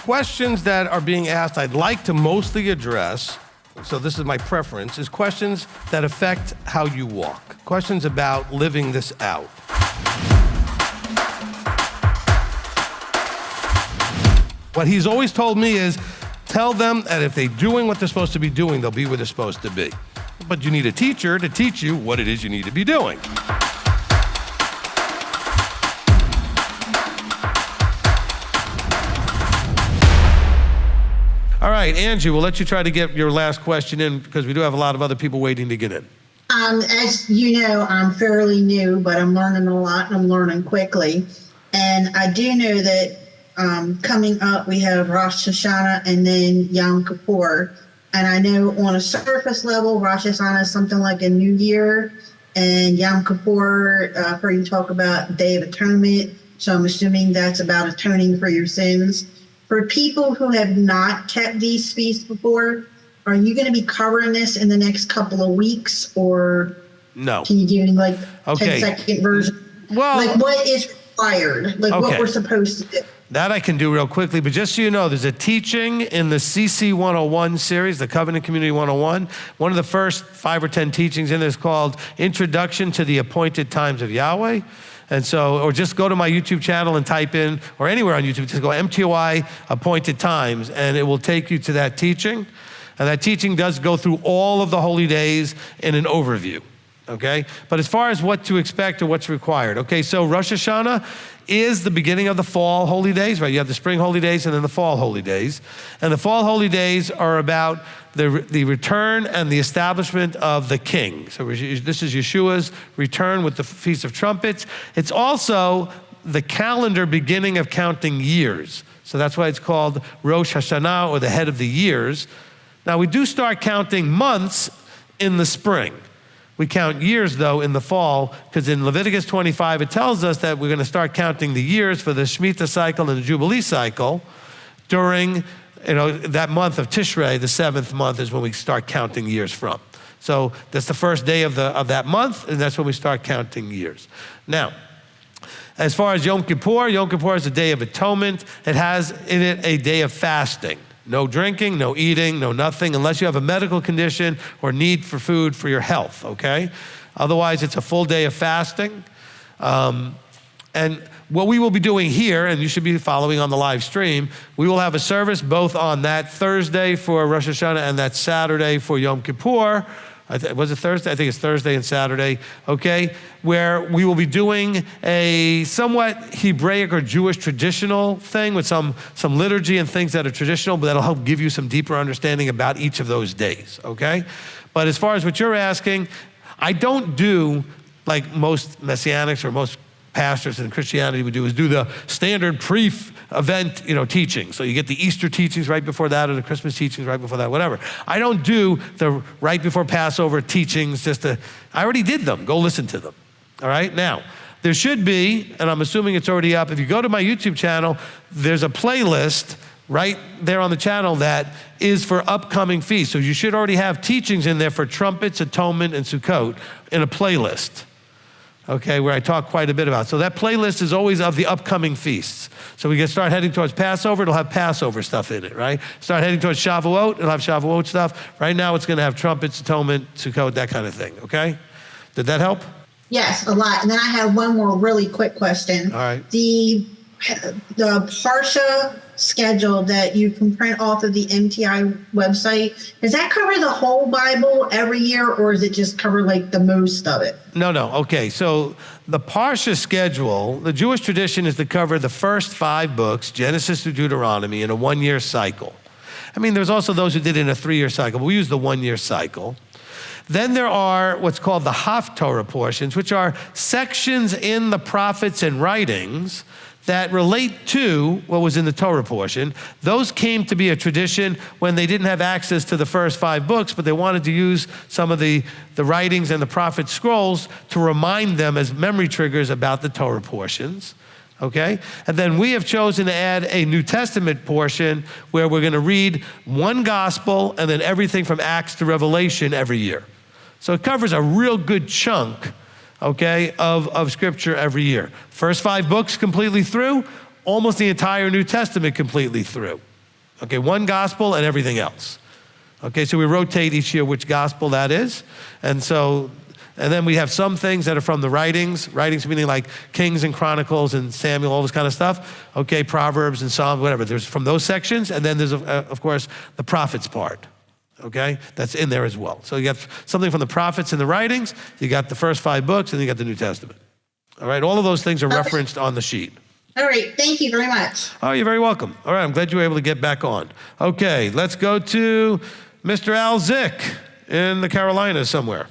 questions that are being asked, I'd like to mostly address, so this is my preference, is questions that affect how you walk. Questions about living this out. What he's always told me is, tell them that if they're doing what they're supposed to be doing, they'll be where they're supposed to be. But you need a teacher to teach you what it is you need to be doing. All right, Angie, we'll let you try to get your last question in because we do have a lot of other people waiting to get in. As you know, I'm fairly new, but I'm learning a lot and I'm learning quickly. And I do know that coming up, we have Rosh Hashanah and then Yom Kippur. And I know on a surface level, Rosh Hashanah is something like a new year. And Yom Kippur, I've heard you talk about Day of Atonement. So I'm assuming that's about atoning for your sins. For people who have not kept these feasts before, are you going to be covering this in the next couple of weeks, or no? Can you give me like 10-second version? Well, like what is required, like what we're supposed to do? That I can do real quickly, but just so you know, there's a teaching in the CC 101 series, the Covenant Community 101. One of the first 5 or 10 teachings in there is called Introduction to the Appointed Times of Yahweh. And so, or just go to my YouTube channel and type in, or anywhere on YouTube, just go MTOI Appointed Times, and it will take you to that teaching. And that teaching does go through all of the holy days in an overview, okay? But as far as what to expect or what's required, okay, so Rosh Hashanah is the beginning of the fall holy days, right? You have the spring holy days and then the fall holy days. And the fall holy days are about the return and the establishment of the king. So this is Yeshua's return with the Feast of Trumpets. It's also the calendar beginning of counting years. So that's why it's called Rosh Hashanah, or the head of the years. Now we do start counting months in the spring. We count years, though, in the fall, because in Leviticus 25, it tells us that we're going to start counting the years for the Shemitah cycle and the Jubilee cycle during, that month of Tishrei. The 7th month is when we start counting years from. So that's the first day of that month, and that's when we start counting years. Now, as far as Yom Kippur is a day of atonement. It has in it a day of fasting. No drinking, no eating, no nothing, unless you have a medical condition or need for food for your health, okay? Otherwise, it's a full day of fasting. And what we will be doing here, and you should be following on the live stream, we will have a service both on that Thursday for Rosh Hashanah and that Saturday for Yom Kippur. Was it Thursday? I think it's Thursday and Saturday, okay? Where we will be doing a somewhat Hebraic or Jewish traditional thing with some liturgy and things that are traditional, but that'll help give you some deeper understanding about each of those days, okay? But as far as what you're asking, I don't do like most Messianics or most pastors in Christianity would do, is do the standard pre-event, teaching. So you get the Easter teachings right before that, or the Christmas teachings right before that, whatever. I don't do the right before Passover teachings I already did them. Go listen to them. All right? Now, there should be, and I'm assuming it's already up, if you go to my YouTube channel, there's a playlist right there on the channel that is for upcoming feasts. So you should already have teachings in there for trumpets, atonement, and Sukkot in a playlist. Okay, where I talk quite a bit about. So that playlist is always of the upcoming feasts. So we can start heading towards Passover, it'll have Passover stuff in it, right? Start heading towards Shavuot, it'll have Shavuot stuff. Right now it's gonna have trumpets, atonement, Sukkot, that kind of thing, okay? Did that help? Yes, a lot. And then I have one more really quick question. All right. The Parsha schedule that you can print off of the MTOI website, does that cover the whole Bible every year, or does it just cover like the most of it? No. Okay, so the Parsha schedule, the Jewish tradition is to cover the first 5 books, Genesis through Deuteronomy, in a 1-year cycle. I mean, there's also those who did it in a 3-year cycle, but we use the 1-year cycle. Then there are what's called the Haftorah portions, which are sections in the prophets and writings that relate to what was in the Torah portion. Those came to be a tradition when they didn't have access to the first 5 books, but they wanted to use some of the writings and the prophet scrolls to remind them as memory triggers about the Torah portions, okay? And then we have chosen to add a New Testament portion where we're gonna read one gospel and then everything from Acts to Revelation every year. So it covers a real good chunk, okay, of scripture every year. First 5 books completely through, almost the entire New Testament completely through, Okay, one gospel and everything else. Okay, so we rotate each year which gospel that is. And then we have some things that are from the writings meaning like Kings and Chronicles and Samuel, all this kind of stuff. Okay, Proverbs and Psalms, whatever. There's from those sections, and then there's, of course, the prophets part. Okay, that's in there as well. So you got something from the prophets and the writings, you got the first 5 books, and you got the New Testament. All right, all of those things are referenced on the sheet. All right, thank you very much. Oh, you're very welcome. All right, I'm glad you were able to get back on. Okay, let's go to Mr. Al Zick in the Carolinas somewhere.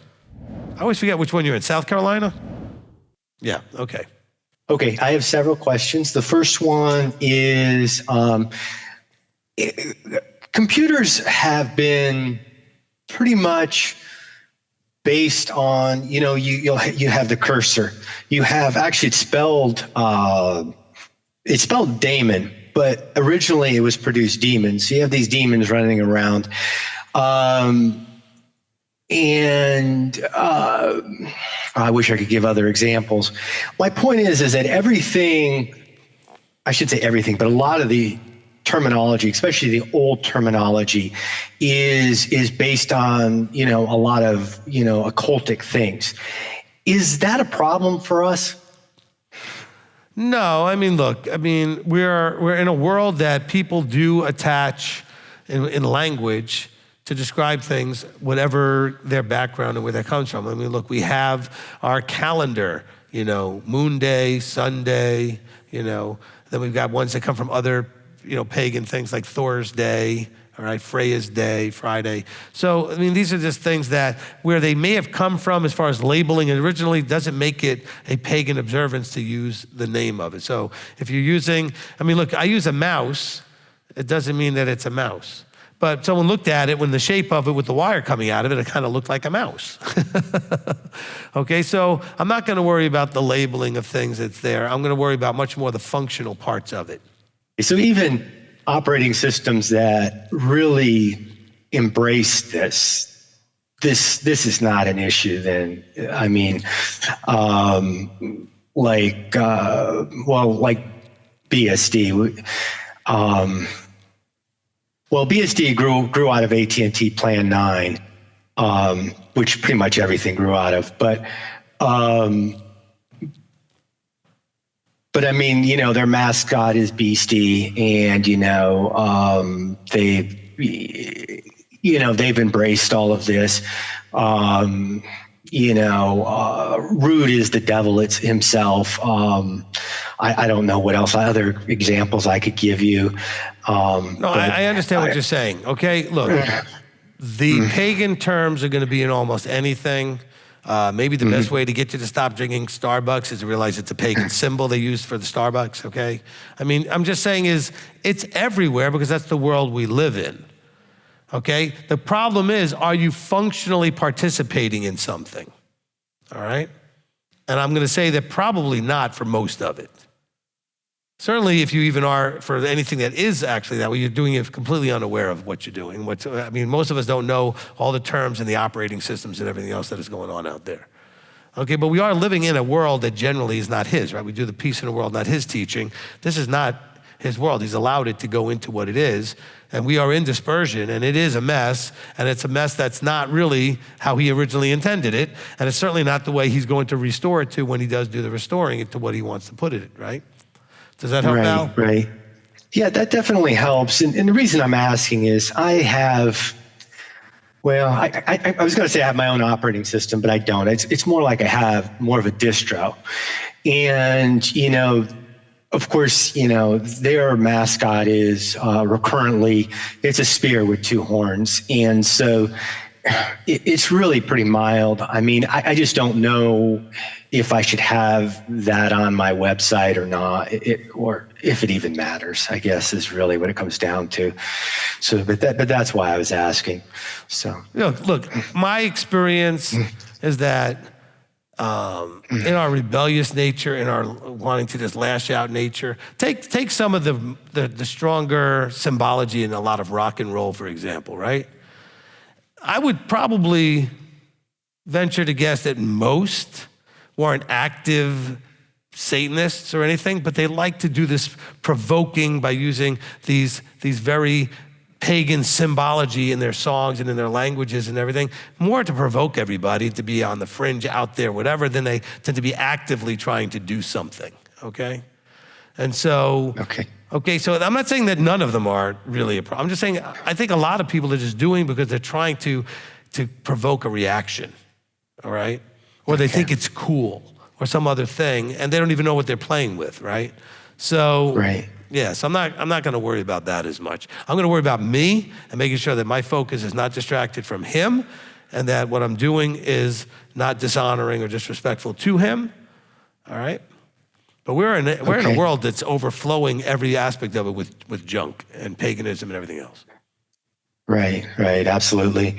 I always forget which one you're in. South Carolina? Yeah, okay. Okay, I have several questions. The first one is, computers have been pretty much based on, you have the cursor. You have, actually it's spelled daemon, but originally it was produced demons. So you have these demons running around. I wish I could give other examples. My point is that everything, I should say everything, but a lot of the terminology, especially the old terminology, is based on, a lot of, occultic things. Is that a problem for us? No, look, we're in a world that people do attach in language to describe things, whatever their background and where that comes from. Look, we have our calendar, moon day, Sunday, then we've got ones that come from other, pagan things like Thor's day, all right, Freya's day, Friday. So, these are just things that where they may have come from as far as labeling, it originally doesn't make it a pagan observance to use the name of it. So if you're using, look, I use a mouse, it doesn't mean that it's a mouse. But someone looked at it, when the shape of it with the wire coming out of it, it kind of looked like a mouse. Okay, so I'm not gonna worry about the labeling of things that's there. I'm gonna worry about much more the functional parts of it. So even operating systems that really embrace this is not an issue then. Like BSD. BSD grew out of AT&T Plan 9, which pretty much everything grew out of. But their mascot is Beastie, and they've embraced all of this. Root is the devil himself. I don't know what else, other examples I could give you. I understand what you're saying. Okay, look, the pagan terms are going to be in almost anything. Maybe the best way to get you to stop drinking Starbucks is to realize it's a pagan symbol they used for the Starbucks, okay? I'm just saying it's everywhere because that's the world we live in, okay? The problem is, are you functionally participating in something, all right? And I'm gonna say that probably not for most of it. Certainly if you even are for anything that is actually that way, you're doing it completely unaware of what you're doing. Most of us don't know all the terms and the operating systems and everything else that is going on out there. Okay, but we are living in a world that generally is not his, right? We do the peace in the world, not his teaching. This is not his world. He's allowed it to go into what it is. And we are in dispersion, and it is a mess, and it's a mess that's not really how he originally intended it, and it's certainly not the way he's going to restore it to when he does do the restoring it to what he wants to put it, right? Does that help, Al? Right. Yeah, that definitely helps. And the reason I'm asking is I was going to say I have my own operating system, but I don't. It's more like I have more of a distro. And, of course, their mascot is recurrently, it's a spear with 2 horns. And so it's really pretty mild. I just don't know if I should have that on my website or not, or if it even matters, I guess, is really what it comes down to. So, but that's why I was asking. So, look, my experience is that in our rebellious nature, in our wanting to just lash out nature, take some of the stronger symbology in a lot of rock and roll, for example, right? I would probably venture to guess that most weren't active Satanists or anything, but they like to do this provoking by using these very pagan symbology in their songs and in their languages and everything, more to provoke everybody to be on the fringe out there, whatever, than they tend to be actively trying to do something, okay? And so, so I'm not saying that none of them are really a problem. I'm just saying I think a lot of people are just doing because they're trying to provoke a reaction, all right? Or they think it's cool or some other thing, and they don't even know what they're playing with, right? So, yes, I'm not gonna worry about that as much. I'm gonna worry about me and making sure that my focus is not distracted from him and that what I'm doing is not dishonoring or disrespectful to him, all right? But we're in a world that's overflowing every aspect of it with junk and paganism and everything else. Right, absolutely.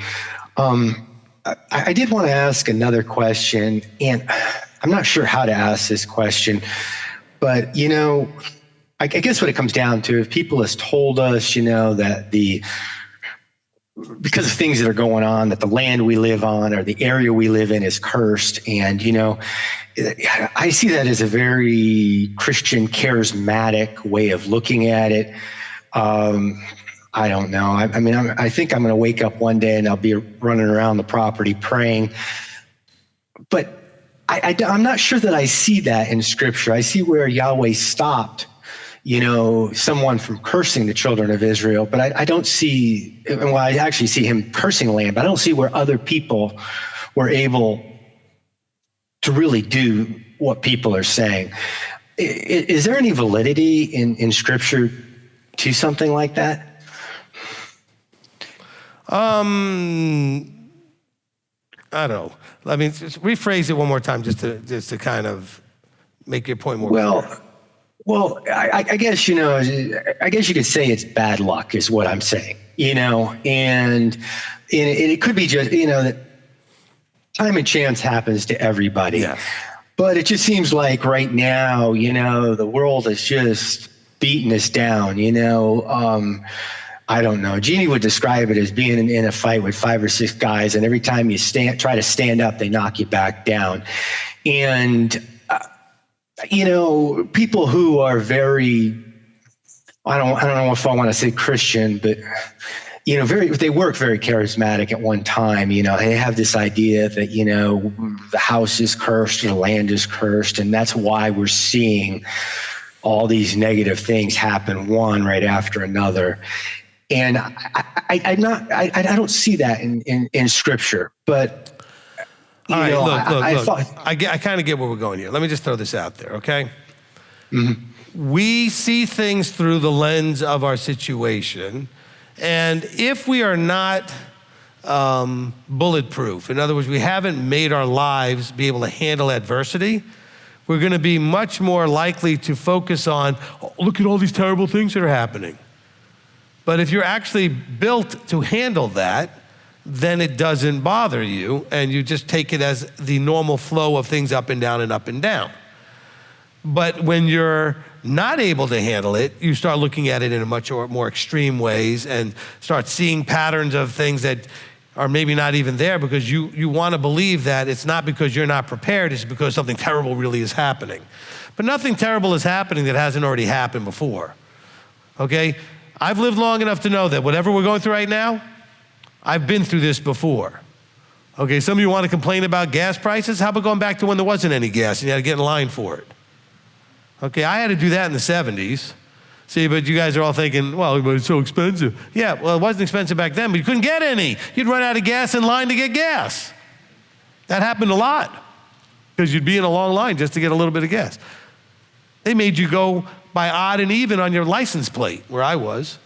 I did want to ask another question, and I'm not sure how to ask this question, but, I guess what it comes down to, if people has told us, that because of things that are going on, that the land we live on or the area we live in is cursed. And, I see that as a very Christian, charismatic way of looking at it. I don't know. I think I'm going to wake up one day and I'll be running around the property praying. But I'm not sure that I see that in Scripture. I see where Yahweh stopped, someone from cursing the children of Israel, but I don't see, well, I actually see him cursing land, but I don't see where other people were able to really do what people are saying. Is there any validity in Scripture to something like that? I don't know. I mean, just rephrase it one more time just to kind of make your point more clear. Well, I guess, I guess you could say it's bad luck is what I'm saying, and it could be just, that time and chance happens to everybody. Yes. But it just seems like right now, the world is just beating us down, I don't know. Jeannie would describe it as being in a fight with 5 or 6 guys, and every time you try to stand up, they knock you back down. And people who are very, I don't know if I want to say Christian, but they work very charismatic at one time. They have this idea that the house is cursed or the land is cursed, and that's why we're seeing all these negative things happen one right after another. And I don't see that in Scripture, but all right, look. thought I kind of get where we're going here. Let me just throw this out there, okay? Mm-hmm. We see things through the lens of our situation, and if we are not bulletproof, in other words, we haven't made our lives be able to handle adversity, we're going to be much more likely to focus on, look at all these terrible things that are happening. But if you're actually built to handle that, then it doesn't bother you, and you just take it as the normal flow of things up and down and up and down. But when you're not able to handle it, you start looking at it in a much more extreme ways and start seeing patterns of things that are maybe not even there, because you want to believe that it's not because you're not prepared, it's because something terrible really is happening. But nothing terrible is happening that hasn't already happened before, okay? I've lived long enough to know that whatever we're going through right now, I've been through this before. Okay, some of you want to complain about gas prices. How about going back to when there wasn't any gas and you had to get in line for it? Okay, I had to do that in the 70s. See, but you guys are all thinking, well, but it's so expensive. Yeah, well, it wasn't expensive back then, but you couldn't get any. You'd run out of gas in line to get gas. That happened a lot, because you'd be in a long line just to get a little bit of gas. They made you go by odd and even on your license plate, where I was.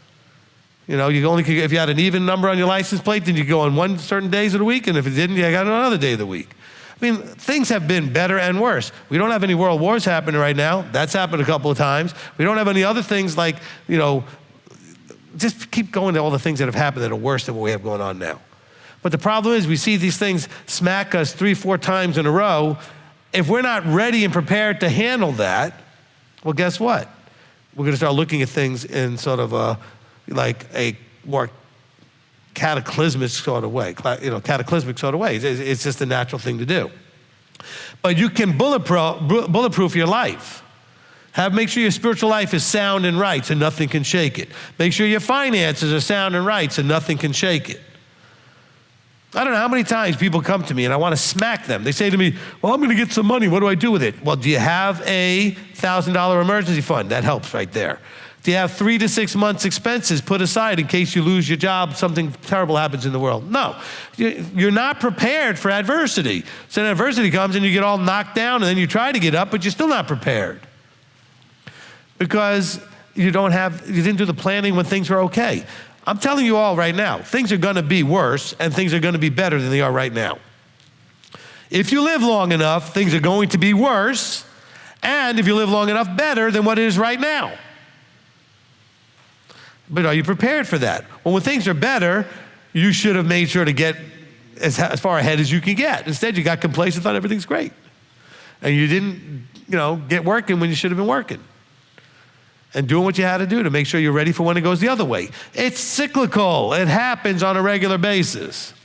You only could, if you had an even number on your license plate, then you go on one certain days of the week, and if it didn't, you got another day of the week. I mean, things have been better and worse. We don't have any world wars happening right now. That's happened a couple of times. We don't have any other things like, just keep going to all the things that have happened that are worse than what we have going on now. But the problem is we see these things smack us 3-4 times in a row. If we're not ready and prepared to handle that, well, guess what? We're going to start looking at things in sort of a more cataclysmic sort of way. It's just a natural thing to do. But you can bulletproof your life. Make sure your spiritual life is sound and right so nothing can shake it. Make sure your finances are sound and right so nothing can shake it. I don't know how many times people come to me and I want to smack them. They say to me, well, I'm going to get some money. What do I do with it? Well, do you have a $1,000 emergency fund? That helps right there. Do you have 3 to 6 months expenses put aside in case you lose your job, something terrible happens in the world? No. You're not prepared for adversity. So then adversity comes and you get all knocked down and then you try to get up, but you're still not prepared. Because you didn't do the planning when things were okay. I'm telling you all right now, things are going to be worse and things are going to be better than they are right now. If you live long enough, things are going to be worse, and if you live long enough, better than what it is right now. But are you prepared for that? Well, when things are better, you should have made sure to get as far ahead as you can get. Instead, you got complacent, thought everything's great. And you didn't, get working when you should have been working. And doing what you had to do to make sure you're ready for when it goes the other way. It's cyclical. It happens on a regular basis.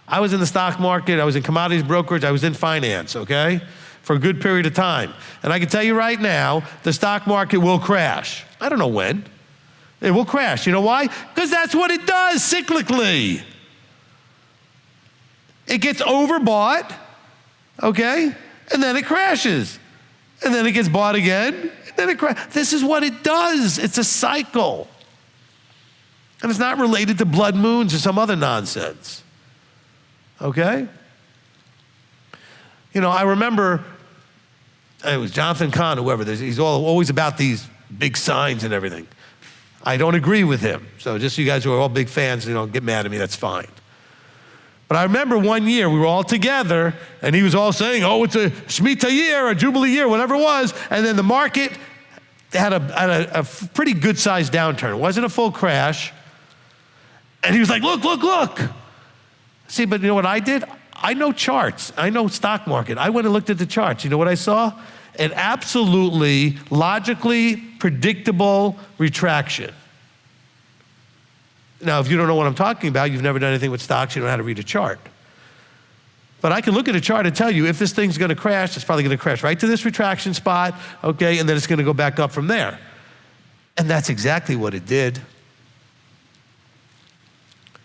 I was in the stock market. I was in commodities brokerage. I was in finance, okay, for a good period of time. And I can tell you right now, the stock market will crash. I don't know when. It will crash. You know why? Because that's what it does cyclically. It gets overbought, okay, and then it crashes. And then it gets bought again. This is what it does. It's a cycle. And it's not related to blood moons or some other nonsense. Okay? I remember, it was Jonathan Kahn, whoever, he's always about these big signs and everything. I don't agree with him. So just you guys who are all big fans, get mad at me, that's fine. But I remember one year we were all together and he was all saying, oh, it's a Shemitah year, a Jubilee year, whatever it was. And then the market had a pretty good sized downturn. It wasn't a full crash. And he was like, look. See, but you know what I did? I know charts. I know stock market. I went and looked at the charts. You know what I saw? An absolutely logically predictable retraction. Now, if you don't know what I'm talking about, you've never done anything with stocks, you don't know how to read a chart. But I can look at a chart and tell you if this thing's going to crash, it's probably going to crash right to this retraction spot, okay, and then it's going to go back up from there. And that's exactly what it did.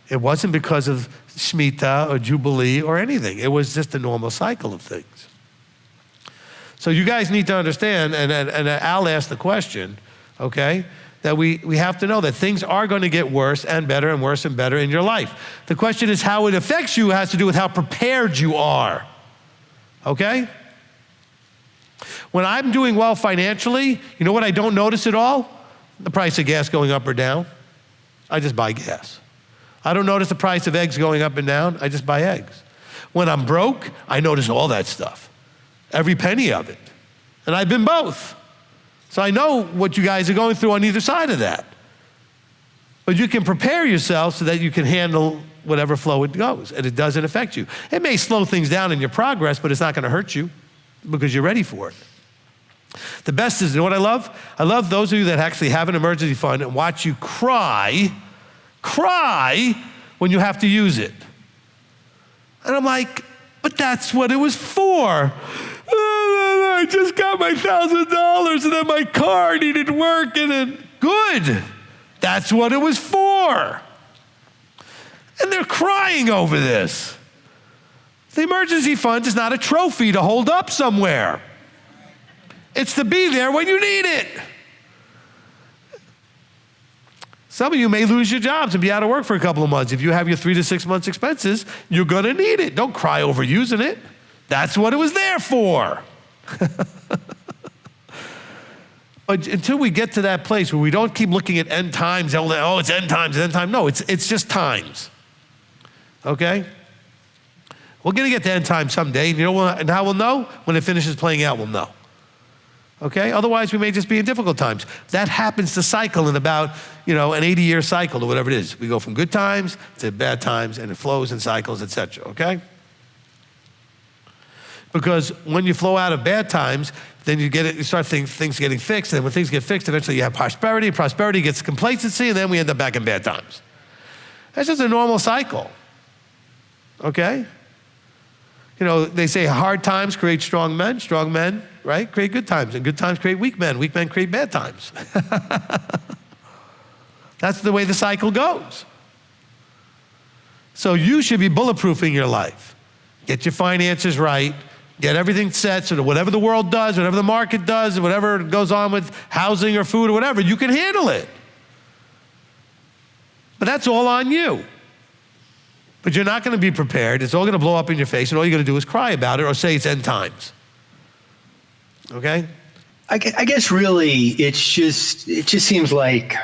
It wasn't because of Shemitah or Jubilee or anything. It was just a normal cycle of things. So you guys need to understand, and Al asked the question, okay, that we have to know that things are going to get worse and better and worse and better in your life. The question is how it affects you has to do with how prepared you are, okay? When I'm doing well financially, you know what I don't notice at all? The price of gas going up or down. I just buy gas. I don't notice the price of eggs going up and down. I just buy eggs. When I'm broke, I notice all that stuff, every penny of it. And I've been both. So I know what you guys are going through on either side of that. But you can prepare yourself so that you can handle whatever flow it goes, and it doesn't affect you. It may slow things down in your progress, but it's not going to hurt you because you're ready for it. The best is, you know what I love? I love those of you that actually have an emergency fund and watch you cry when you have to use it. And I'm like, but that's what it was for. I just got my $1,000 and then my car needed work and then good. That's what it was for. And they're crying over this. The emergency fund is not a trophy to hold up somewhere. It's to be there when you need it. Some of you may lose your jobs and be out of work for a couple of months. If you have your 3 to 6 months expenses, you're going to need it. Don't cry over using it. That's what it was there for. But until we get to that place where we don't keep looking at end times, oh, it's end times, No, it's just times. Okay? We're going to get to end time someday. And how we'll know? When it finishes playing out, we'll know. Okay? Otherwise, we may just be in difficult times. That happens to cycle in about, an 80-year cycle or whatever it is. We go from good times to bad times, and it flows and cycles, etc. Okay? Because when you flow out of bad times, then you start things getting fixed, and when things get fixed, eventually you have prosperity. Prosperity gets complacency, and then we end up back in bad times. That's just a normal cycle. Okay? You know, they say hard times create strong men, right, create good times, and good times create weak men create bad times. That's the way the cycle goes. So you should be bulletproofing your life. Get your finances right, get everything set so that whatever the world does, whatever the market does, whatever goes on with housing or food or whatever, you can handle it. But that's all on you. But you're not going to be prepared. It's all going to blow up in your face, and all you're going to do is cry about it or say it's end times. Okay? I guess really it just seems like,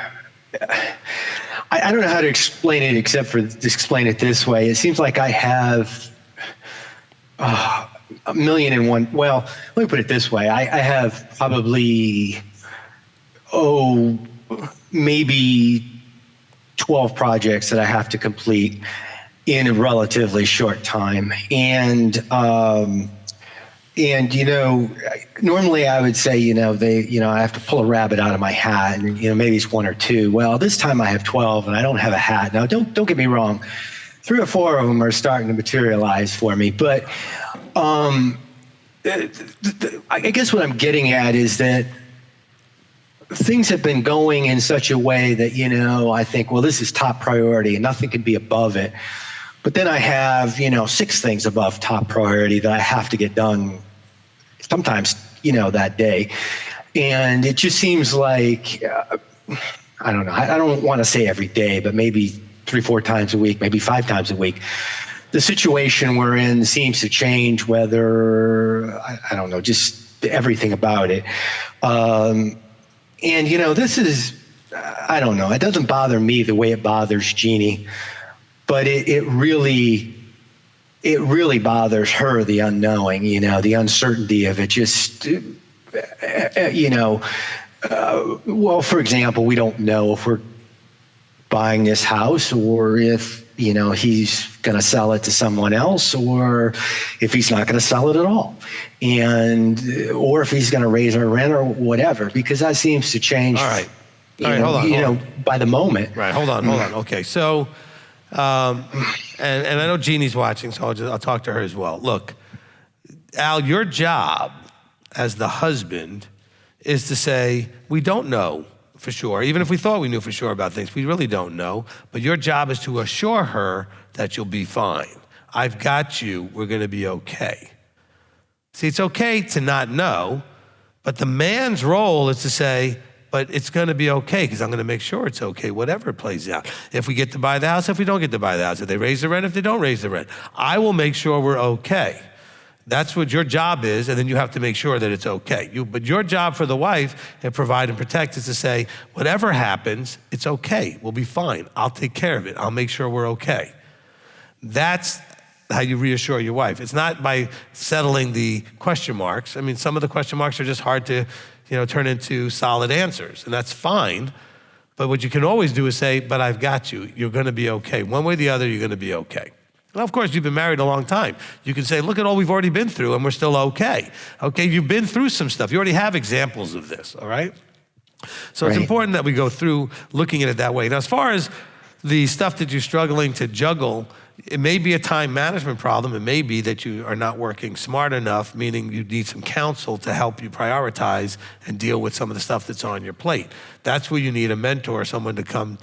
I don't know how to explain it except for to explain it this way. It seems like I have a million and one, well, let me put it this way. I have probably, maybe 12 projects that I have to complete in a relatively short time. And you know, normally I would say, I have to pull a rabbit out of my hat, and maybe it's one or two. Well, this time I have 12 and I don't have a hat. Now, don't get me wrong. 3 or 4 of them are starting to materialize for me, but I guess what I'm getting at is that things have been going in such a way that, I think, well, this is top priority and nothing can be above it. But then I have, 6 things above top priority that I have to get done sometimes, that day. And it just seems like, I don't know, I don't want to say every day, but maybe 3-4 times a week, maybe 5 times a week, the situation we're in seems to change, whether, I don't know, just everything about it. And, this is, I don't know, it doesn't bother me the way it bothers Jeannie, but it really bothers her, the unknowing, the uncertainty of it. Just, well, for example, we don't know if we're buying this house or if, he's going to sell it to someone else, or if he's not going to sell it at all, or if he's going to raise our rent or whatever, because that seems to change. All right, hold on. By the moment. Right, hold on. Okay, so, and I know Jeannie's watching, so I'll talk to her as well. Look, Al, your job as the husband is to say, we don't know for sure. Even if we thought we knew for sure about things, we really don't know. But your job is to assure her that you'll be fine. I've got you. We're going to be okay. See, it's okay to not know, but the man's role is to say, but it's going to be okay because I'm going to make sure it's okay, whatever it plays out. If we get to buy the house, if we don't get to buy the house, if they raise the rent, if they don't raise the rent, I will make sure we're okay. That's what your job is, and then you have to make sure that it's okay. But your job for the wife and provide and protect is to say, whatever happens, it's okay. We'll be fine. I'll take care of it. I'll make sure we're okay. That's how you reassure your wife. It's not by settling the question marks. I mean, some of the question marks are just hard to, turn into solid answers, and that's fine. But what you can always do is say, but I've got you. You're going to be okay. One way or the other, you're going to be okay. Well, of course, you've been married a long time. You can say, look at all we've already been through, and we're still okay. Okay, you've been through some stuff. You already have examples of this, all right? So It's important that we go through looking at it that way. Now, as far as the stuff that you're struggling to juggle, it may be a time management problem. It may be that you are not working smart enough, meaning you need some counsel to help you prioritize and deal with some of the stuff that's on your plate. That's where you need a mentor, someone to come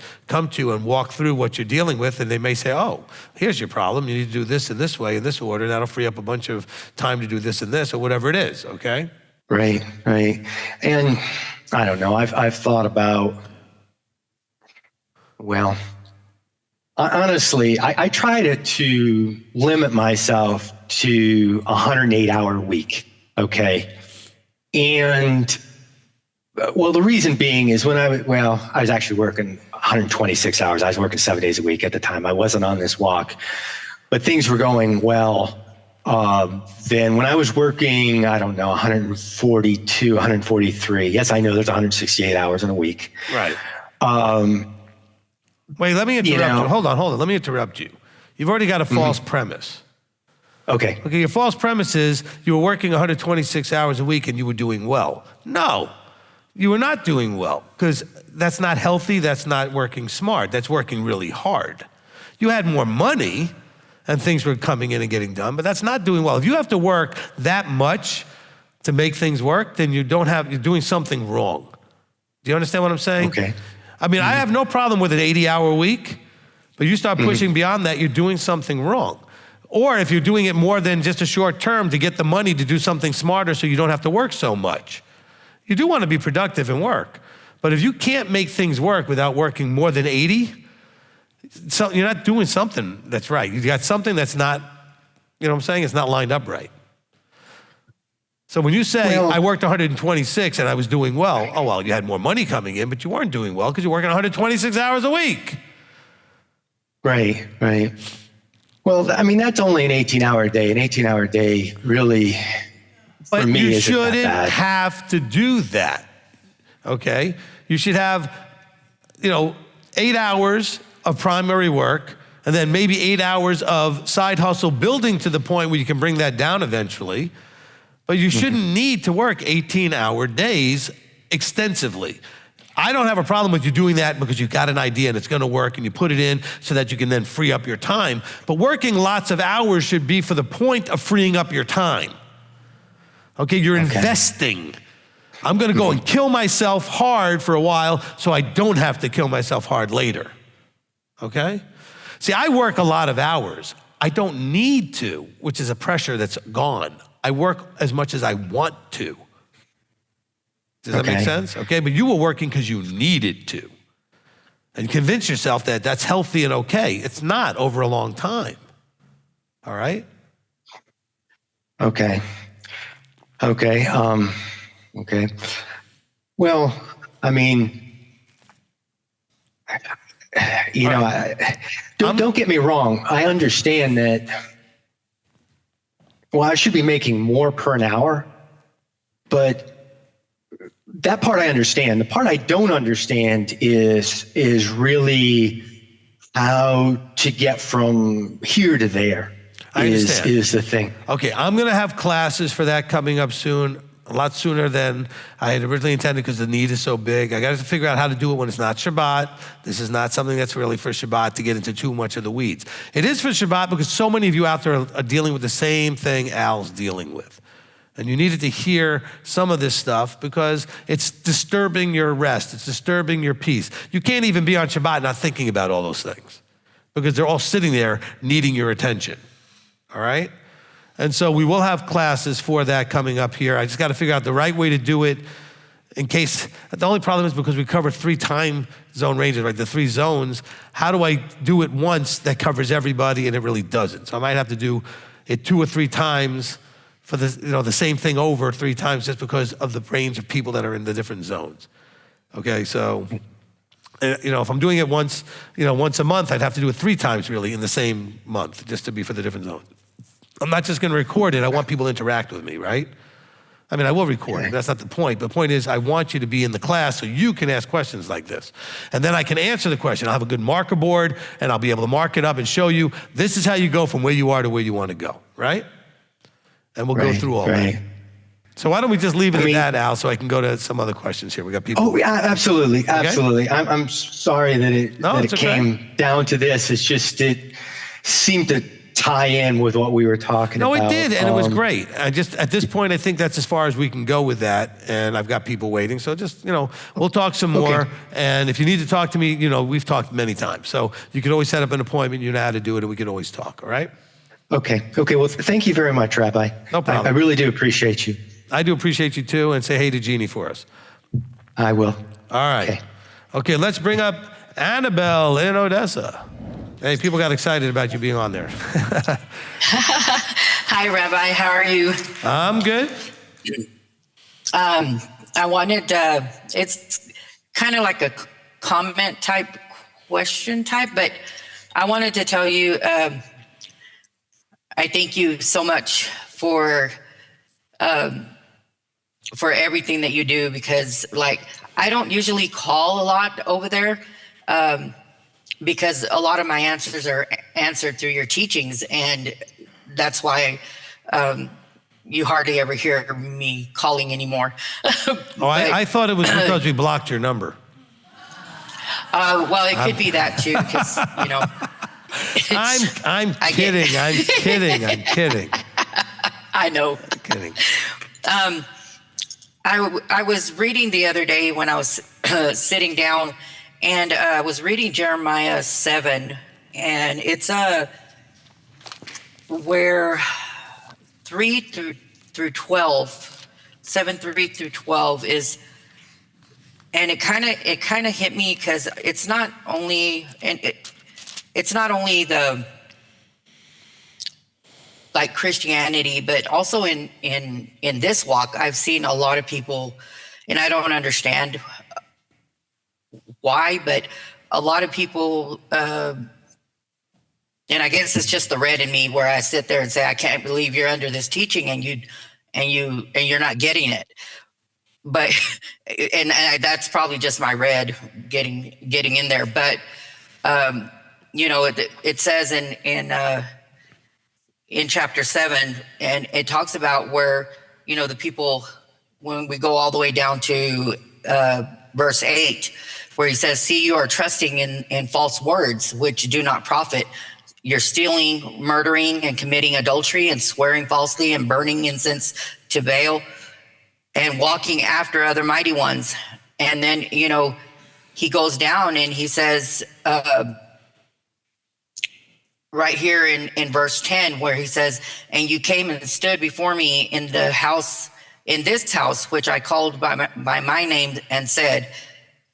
to and walk through what you're dealing with, and they may say, oh, here's your problem. You need to do this in this way, in this order, and that'll free up a bunch of time to do this and this, or whatever it is, okay? Right. And I don't know, I've thought about, well, honestly, I try to limit myself to a 108-hour week, okay? And, well, the reason being is I was actually working 126 hours. I was working 7 days a week at the time. I wasn't on this walk, but things were going well. Then when I was working, 142, 143, yes, I know there's 168 hours in a week. Right. Wait, let me interrupt you. Hold on. Let me interrupt you. You've already got a false premise. Okay, your false premise is you were working 126 hours a week and you were doing well. No, you were not doing well, because that's not healthy, that's not working smart, that's working really hard. You had more money, and things were coming in and getting done, but that's not doing well. If you have to work that much to make things work, then you're doing something wrong. Do you understand what I'm saying? Okay. I mean, I have no problem with an 80-hour week, but you start pushing beyond that, you're doing something wrong. Or if you're doing it more than just a short term to get the money to do something smarter so you don't have to work so much. You do want to be productive and work. But if you can't make things work without working more than 80, so you're not doing something that's right. You got something that's not, you know what I'm saying? It's not lined up right. So when you say, I worked 126 and I was doing well, oh, well, you had more money coming in, but you weren't doing well because you're working 126 hours a week. Right. Well, I mean, that's only an 18-hour day. An 18-hour day really, for me, you isn't that shouldn't bad. have to do that, okay? You should have, 8 hours of primary work and then maybe 8 hours of side hustle building to the point where you can bring that down eventually. But you shouldn't need to work 18-hour days extensively. I don't have a problem with you doing that because you've got an idea and it's gonna work and you put it in so that you can then free up your time. But working lots of hours should be for the point of freeing up your time. Okay, you're investing. I'm gonna go and kill myself hard for a while so I don't have to kill myself hard later, okay? See, I work a lot of hours. I don't need to, which is a pressure that's gone. I work as much as I want to. Does that make sense? Okay, but you were working because you needed to. And convince yourself that that's healthy and okay. It's not over a long time. All right? Okay. Well, I mean, don't get me wrong. I understand that. Well, I should be making more per an hour, but that part I understand. The part I don't understand is really how to get from here to there. Is the thing. Okay, I'm gonna have classes for that coming up soon, a lot sooner than I had originally intended because the need is so big. I got to figure out how to do it when it's not Shabbat. This is not something that's really for Shabbat to get into too much of the weeds. It is for Shabbat because so many of you out there are dealing with the same thing Al's dealing with. And you needed to hear some of this stuff because it's disturbing your rest. It's disturbing your peace. You can't even be on Shabbat not thinking about all those things because they're all sitting there needing your attention, all right? And so we will have classes for that coming up here. I just got to figure out the right way to do it in case, the only problem is because we cover 3 time zone ranges, right? The 3 zones. How do I do it once that covers everybody and it really doesn't? So I might have to do it 2 or 3 times for the same thing over 3 times just because of the range of people that are in the different zones. Okay, so, if I'm doing it once a month, I'd have to do it 3 times really in the same month just to be for the different zones. I'm not just gonna record it, I want people to interact with me, right? I mean, I will record it, that's not the point. But the point is, I want you to be in the class so you can ask questions like this. And then I can answer the question. I'll have a good marker board and I'll be able to mark it up and show you, this is how you go from where you are to where you wanna go, right? And we'll go through all that. So why don't we just leave it at that, Al, so I can go to some other questions here. We got people. Oh, yeah, absolutely. I'm sorry that it came down to this. It's just, it seemed to tie in with what we were talking about. No, it did, and it was great. At this point, I think that's as far as we can go with that, and I've got people waiting. So just, we'll talk some more, and if you need to talk to me, we've talked many times. So you can always set up an appointment, you know how to do it, and we can always talk, all right? Okay, well, thank you very much, Rabbi. No problem. I really do appreciate you. I do appreciate you too, and say hey to Jeannie for us. I will. All right. Okay, let's bring up Annabelle in Odessa. Hey, people got excited about you being on there. Hi, Rabbi. How are you? I'm good. I wanted, it's kind of like a comment type, question type, but I wanted to tell you, I thank you so much for everything that you do because, I don't usually call a lot over there. Because a lot of my answers are answered through your teachings, and that's why you hardly ever hear me calling anymore. I thought it was because we blocked your number. Well, it could be that too, because I'm I kidding. get- I'm kidding. I'm kidding. I know. I'm kidding. I was reading the other day when I was sitting down, and I was reading Jeremiah 7, and it's where 3 through 12, 7 3 through 12 is, and it kind of hit me because it's not only it's not only the like Christianity, but also in this walk, I've seen a lot of people, and I don't understand why, but a lot of people, and I guess it's just the red in me where I sit there and say, I can't believe you're under this teaching and you're not getting it. But that's probably just my red getting in there. But it says in chapter 7, and it talks about where, the people, when we go all the way down to verse 8, where he says, see, you are trusting in false words, which do not profit. You're stealing, murdering, and committing adultery, and swearing falsely, and burning incense to Baal, and walking after other mighty ones. And then, he goes down and he says, right here in verse 10, where he says, and you came and stood before me in this house, which I called by my name, and said,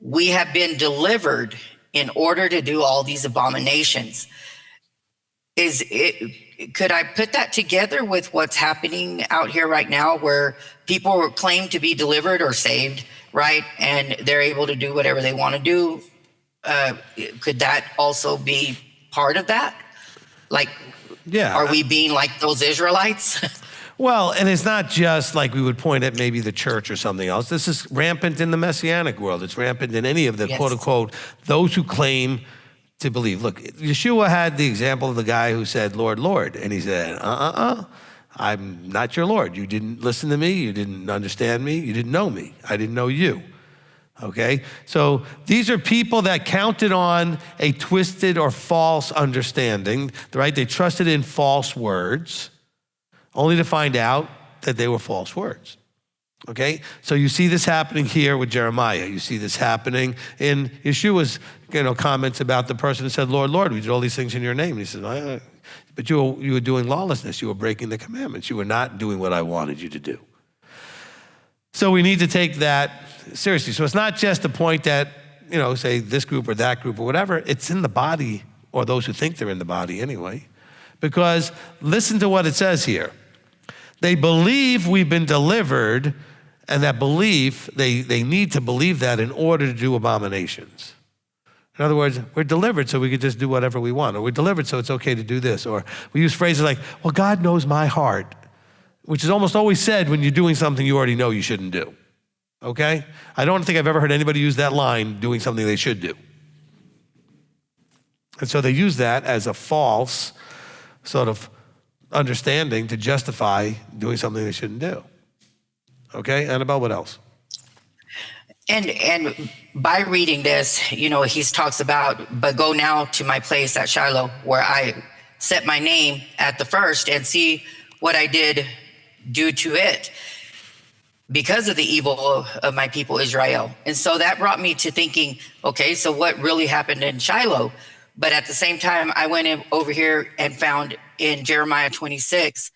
we have been delivered in order to do all these abominations. Could I put that together with what's happening out here right now, where people claim to be delivered or saved, right? And they're able to do whatever they want to do. Could that also be part of that? Like, Yeah. are we being like those Israelites? Well, and it's not just like we would point at maybe the church or something else. This is rampant in the Messianic world. It's rampant in any of the Yes. quote unquote, those who claim to believe. Look, Yeshua had the example of the guy who said, Lord, Lord. And he said, I'm not your Lord. You didn't listen to me. You didn't understand me. You didn't know me. I didn't know you. Okay? So these are people that counted on a twisted or false understanding, right? They trusted in false words, only to find out that they were false words. Okay? So you see this happening here with Jeremiah. You see this happening in Yeshua's comments about the person who said, Lord, Lord, we did all these things in your name. And he says, but you were doing lawlessness. You were breaking the commandments. You were not doing what I wanted you to do. So we need to take that seriously. So it's not just a point that, say this group or that group or whatever. It's in the body, or those who think they're in the body anyway. Because listen to what it says here. They believe we've been delivered, and that belief, they need to believe that in order to do abominations. In other words, we're delivered so we could just do whatever we want, or we're delivered so it's okay to do this, or we use phrases like, well, God knows my heart, which is almost always said when you're doing something you already know you shouldn't do, okay? I don't think I've ever heard anybody use that line doing something they should do. And so they use that as a false sort of understanding to justify doing something they shouldn't do. Okay, Annabelle, what else? And by reading this, he talks about, but go now to my place at Shiloh, where I set my name at the first, and see what I did do to it because of the evil of my people Israel. And so that brought me to thinking, okay, so what really happened in Shiloh? But at the same time, I went over here and found in Jeremiah 26.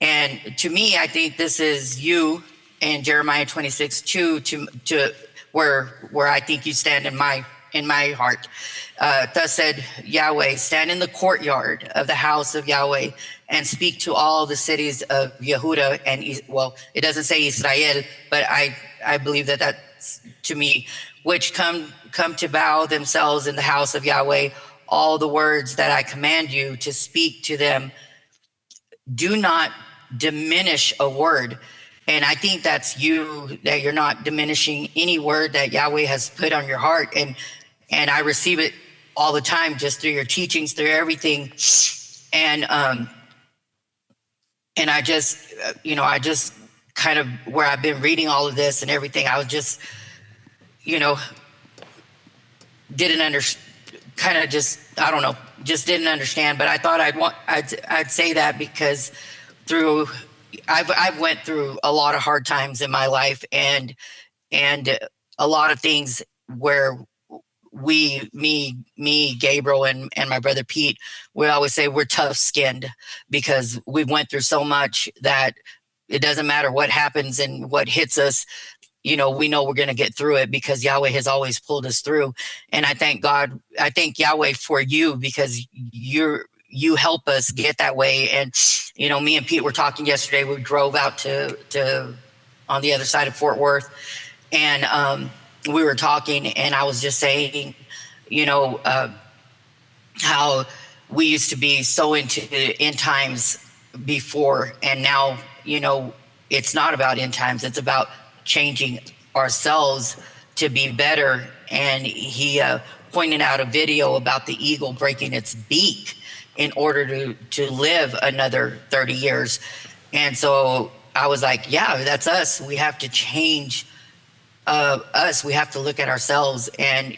And to me, I think this is you in Jeremiah 26:2 to where I think you stand in my heart. Thus said Yahweh, stand in the courtyard of the house of Yahweh and speak to all the cities of Yehuda. And it doesn't say Israel, but I believe that's to me, which come to bow themselves in the house of Yahweh, all the words that I command you to speak to them. Do not diminish a word. And I think that's you, that you're not diminishing any word that Yahweh has put on your heart. And I receive it all the time, just through your teachings, through everything. And I just, I just kind of, where I've been reading all of this and everything, I was just, didn't understand, kind of just, I don't know, just didn't understand. But I thought I'd say that because I've went through a lot of hard times in my life, and a lot of things where me, Gabriel, and my brother Pete, we always say we're tough skinned because we went through so much that it doesn't matter what happens and what hits us. We know we're going to get through it because Yahweh has always pulled us through. And I thank God, I thank Yahweh for you because you help us get that way. And, me and Pete were talking yesterday. We drove out to on the other side of Fort Worth, and we were talking, and I was just saying, how we used to be so into end times before, and now, it's not about end times. It's about changing ourselves to be better. And he pointed out a video about the eagle breaking its beak in order to live another 30 years. And so I was like, yeah, that's us. We have to change us. We have to look at ourselves. And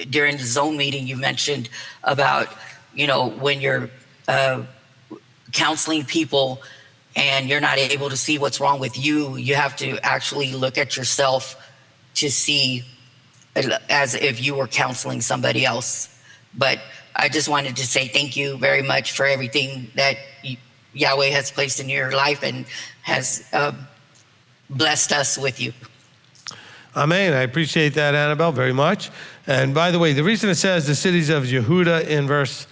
during the zone meeting, you mentioned about, when you're counseling people and you're not able to see what's wrong with you, you have to actually look at yourself to see as if you were counseling somebody else. But I just wanted to say thank you very much for everything that Yahweh has placed in your life and has blessed us with you. Amen. I appreciate that, Annabelle, very much. And by the way, the reason it says the cities of Yehuda in verse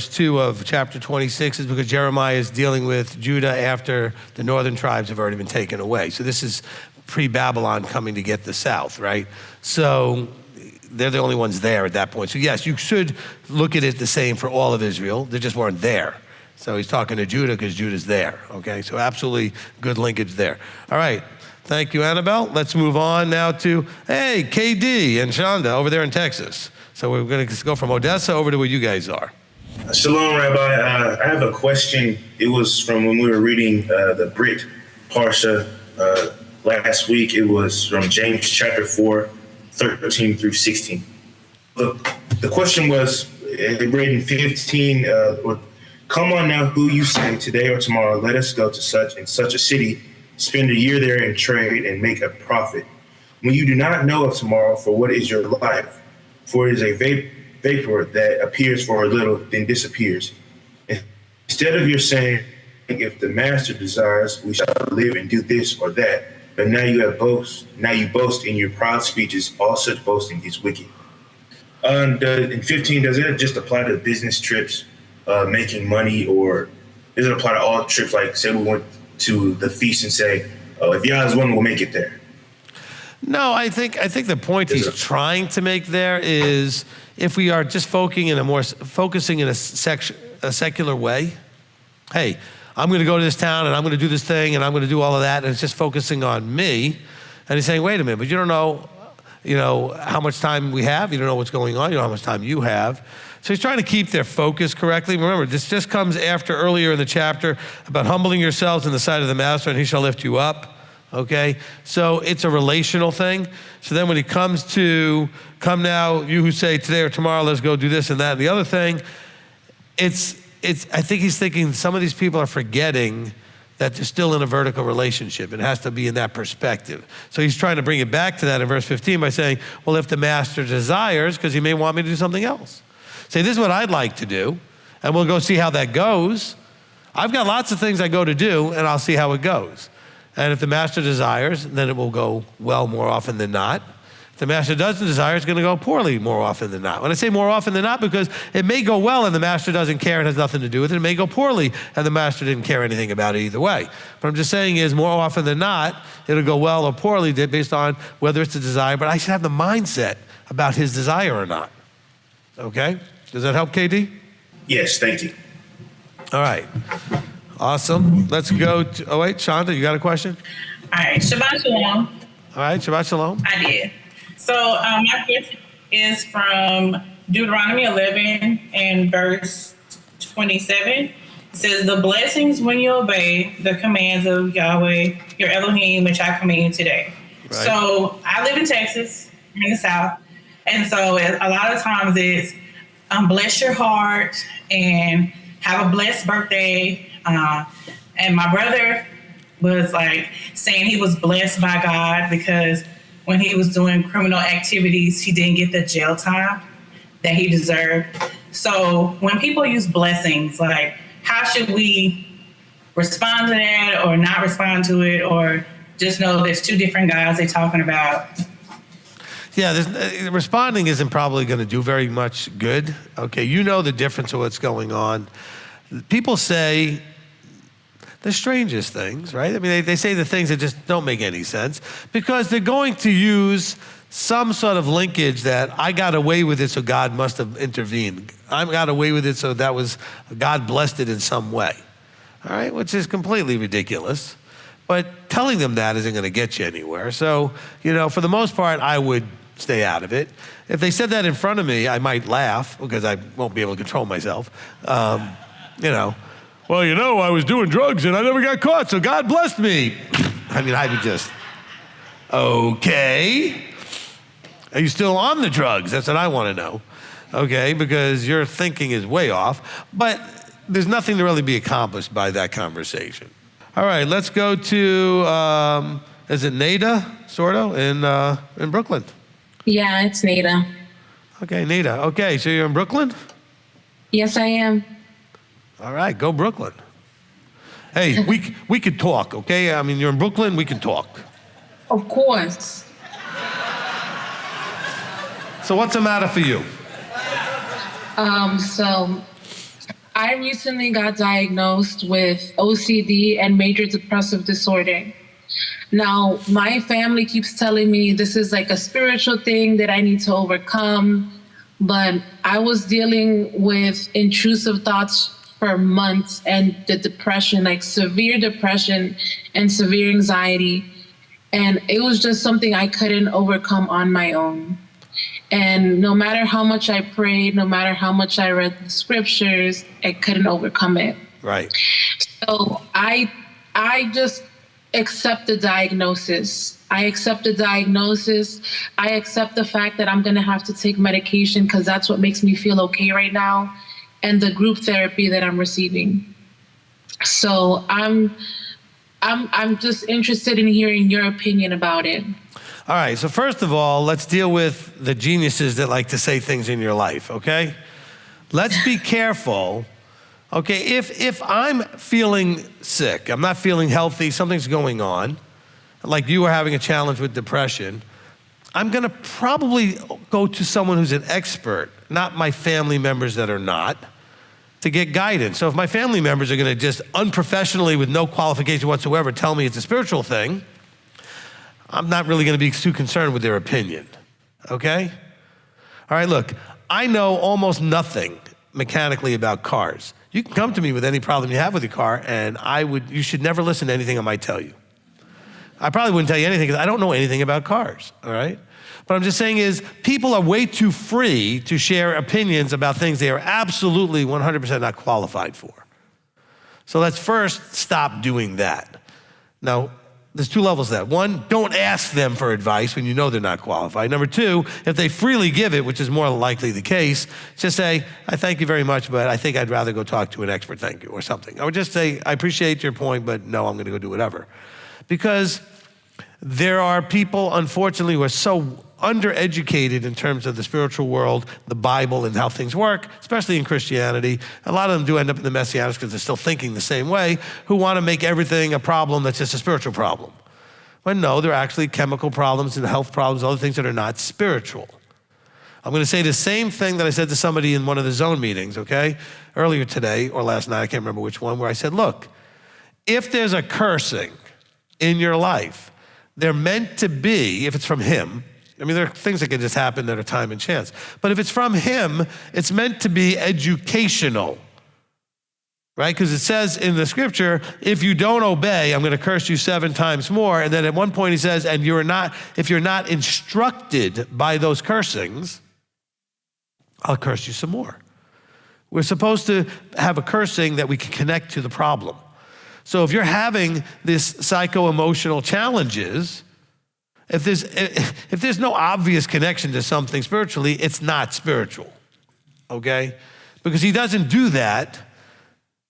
2 of chapter 26 is because Jeremiah is dealing with Judah after the northern tribes have already been taken away. So this is pre-Babylon coming to get the south, right? So they're the only ones there at that point. So yes, you should look at it the same for all of Israel. They just weren't there. So he's talking to Judah because Judah's there, okay? So absolutely good linkage there. All right. Thank you, Annabelle. Let's move on now to, hey, KD and Shonda over there in Texas. So we're going to go from Odessa over to where you guys are. Shalom, Rabbi. I have a question. It was from when we were reading the Brit Parsha last week. It was from James chapter 4, 13 through 16. The question was, it read in 15, come on now, who you say, today or tomorrow, let us go to such and such a city, spend a year there in trade and make a profit. When you do not know of tomorrow, for what is your life? For it is a vapor that appears for a little, then disappears. Instead of your saying, if the master desires, we shall live and do this or that. But now you boast in your proud speeches. All such boasting is wicked. In 15, does it just apply to business trips, making money, or does it apply to all trips? Like, say we went to the feast and say, oh, if Yah is one, we'll make it there. No, I think the point he's trying to make there is if we are just focusing in a secular way, hey, I'm going to go to this town and I'm going to do this thing and I'm going to do all of that, and it's just focusing on me. And he's saying, wait a minute, but you don't know, how much time we have. You don't know what's going on. You don't know how much time you have. So he's trying to keep their focus correctly. Remember, this just comes after earlier in the chapter about humbling yourselves in the sight of the master and he shall lift you up. Okay, so it's a relational thing. So then when he comes to, come now, you who say today or tomorrow, let's go do this and that and the other thing, I think he's thinking some of these people are forgetting that they're still in a vertical relationship. It has to be in that perspective. So he's trying to bring it back to that in verse 15 by saying, well, if the master desires, because he may want me to do something else. Say, this is what I'd like to do, and we'll go see how that goes. I've got lots of things I go to do, and I'll see how it goes. And if the master desires, then it will go well more often than not. If the master doesn't desire, it's going to go poorly more often than not. When I say more often than not, because it may go well and the master doesn't care and has nothing to do with it. It may go poorly and the master didn't care anything about it either way. What I'm just saying is more often than not, it'll go well or poorly based on whether it's a desire, but I should have the mindset about his desire or not. Okay? Does that help, KD? Yes, thank you. All right. Awesome. Let's go to, oh wait, Shonda, you got a question? All right, Shabbat Shalom. All right, Shabbat Shalom. I did. So my question is from Deuteronomy 11 and verse 27. It says, the blessings when you obey the commands of Yahweh, your Elohim, which I command you today. Right. So I live in Texas, in the South. And so a lot of times it's bless your heart and have a blessed birthday. And my brother was like saying he was blessed by God because when he was doing criminal activities, he didn't get the jail time that he deserved. So when people use blessings, like how should we respond to that or not respond to it, or just know there's two different guys they're talking about? Yeah, responding isn't probably going to do very much good. Okay, you know the difference of what's going on. People say the strangest things, right? I mean, they say the things that just don't make any sense because they're going to use some sort of linkage that I got away with it, so God must have intervened. I got away with it, so that was, God blessed it in some way. All right, which is completely ridiculous. But telling them that isn't going to get you anywhere. So, for the most part, I would stay out of it. If they said that in front of me, I might laugh because I won't be able to control myself. Well, I was doing drugs and I never got caught, so God blessed me. I mean, I would just, okay. Are you still on the drugs? That's what I want to know. Okay, because your thinking is way off. But there's nothing to really be accomplished by that conversation. All right, let's go to, is it Nada, Sordo, in Brooklyn? Yeah, it's Nada. Okay, Nada. Okay, so you're in Brooklyn? Yes, I am. All right, go Brooklyn. Hey, we could talk, okay? I mean, you're in Brooklyn, we can talk. Of course. So what's the matter for you? So I recently got diagnosed with OCD and major depressive disorder. Now, my family keeps telling me this is like a spiritual thing that I need to overcome, but I was dealing with intrusive thoughts for months and the depression, like severe depression and severe anxiety. And it was just something I couldn't overcome on my own. And no matter how much I prayed, no matter how much I read the scriptures, I couldn't overcome it. Right. So I just accept the diagnosis. I accept the diagnosis. I accept the fact that I'm going to have to take medication because that's what makes me feel okay right now, and the group therapy that I'm receiving. So I'm just interested in hearing your opinion about it. All right, so first of all, let's deal with the geniuses that like to say things in your life, okay? Let's be careful. Okay, if I'm feeling sick, I'm not feeling healthy, something's going on, like you were having a challenge with depression, I'm gonna probably go to someone who's an expert, not my family members that are not, to get guidance. So if my family members are gonna just unprofessionally, with no qualification whatsoever, tell me it's a spiritual thing, I'm not really gonna be too concerned with their opinion, okay? All right, look, I know almost nothing mechanically about cars. You can come to me with any problem you have with your car, and you should never listen to anything I might tell you. I probably wouldn't tell you anything because I don't know anything about cars, all right? What I'm just saying is people are way too free to share opinions about things they are absolutely 100% not qualified for. So let's first stop doing that. Now, there's two levels to that. One, don't ask them for advice when you know they're not qualified. Number two, if they freely give it, which is more likely the case, just say, I thank you very much, but I think I'd rather go talk to an expert, thank you, or something. I would just say, I appreciate your point, but no, I'm gonna go do whatever. Because there are people, unfortunately, who are so undereducated in terms of the spiritual world, the Bible, and how things work, especially in Christianity. A lot of them do end up in the Messianics because they're still thinking the same way, who want to make everything a problem that's just a spiritual problem. When no, they're actually chemical problems and health problems, other things that are not spiritual. I'm going to say the same thing that I said to somebody in one of the zone meetings, okay? Earlier today or last night, I can't remember which one, where I said, look, if there's a cursing in your life, they're meant to be, if it's from him, I mean, there are things that can just happen that are time and chance. But if it's from him, it's meant to be educational, right? Because it says in the scripture, if you don't obey, I'm going to curse you 7 times more. And then at one point he says, and if you're not instructed by those cursings, I'll curse you some more. We're supposed to have a cursing that we can connect to the problem. So if you're having this psycho-emotional challenges, if there's no obvious connection to something spiritually, it's not spiritual. okay? Because he doesn't do that